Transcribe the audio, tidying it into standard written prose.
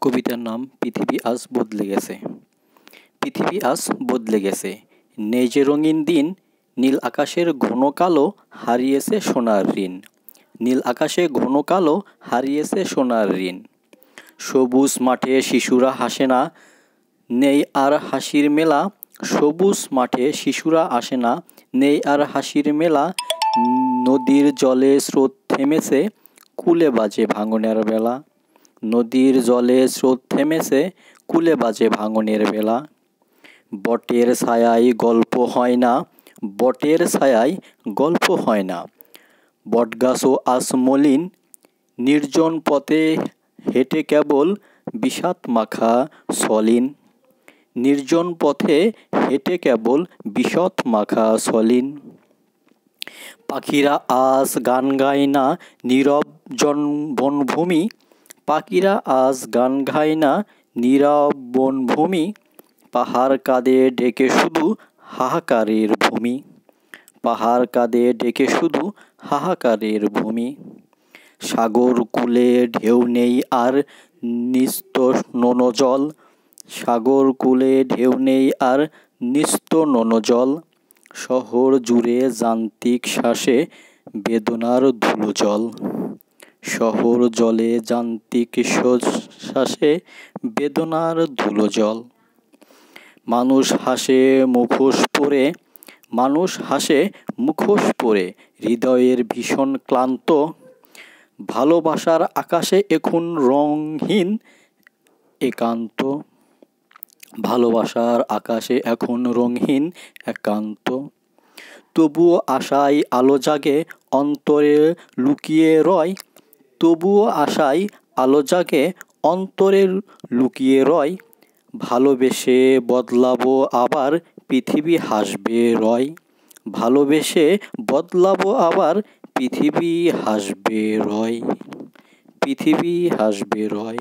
কবিতার নাম পৃথিবী আজ বদলে গেছে। পৃথিবী আজ বদলে গেছে, নেই যে রঙিন দিন, নীল আকাশের ঘন কালো হারিয়েছে সোনার ঋণ। নীল আকাশে ঘন কালো হারিয়েছে সোনার ঋণ। সবুজ মাঠে শিশুরা হাসে না, নেই আর হাসির মেলা। সবুজ মাঠে শিশুরা আসে না, নেই আর হাসির মেলা। নদীর জলে স্রোত থেমেছে, কূলে বাজে ভাঙনের বেলা। নদীর জলে স্রোত থেমেছে, কূলে বাজে ভাঙনের বেলা। বটের ছায়ায় গল্প হয় না, বটের ছায়ায় গল্প হয় না। বটগাছও আজ মলিন, নির্জন পথে হেঁটে কেবল বিষাদ মাখা সলিন। নির্জন পথে হেঁটে কেবল বিষাদ মাখা সলিন। পাখিরা আজ গান গায় না, নীরব বনভূমি। পাখিরা আজ গান গায় না, নীরব বনভূমি। পাহাড় কাঁদে ডেকে শুধু হাহাকারের ভূমি। পাহাড় কাঁদে ডেকে শুধু হাহাকারের ভূমি। সাগর কূলে ঢেউ নেই আর নিস্তনো জল। সাগর কূলে ঢেউ নেই আর নিস্তনো জল। শহর জুড়ে যান্ত্রিক শ্বাসে বেদনার ধুলো জল। শহর জলে যান্ত্রিক শ্বাসে বেদনার ধুলো জল। মানুষ হাসে মুখোশ পরে, মানুষ হাসে মুখোশ পরে, হৃদয়ের ভীষণ ক্লান্ত। ভালোবাসার আকাশে এখন রঙহীন একান্ত। ভালোবাসার আকাশে এখন রঙহীন একান্ত। তবুও আশায় আলো জাগে অন্তরে লুকিয়ে রয়। তবুও আশায় আলো জাগে অন্তরে লুকিয়ে রয়। ভালোবেসে বদলাবো আবার, পৃথিবী হাসবে রয়। ভালোবেসে বদলাবো আবার, পৃথিবী হাসবে রয়। পৃথিবী হাসবে রয়।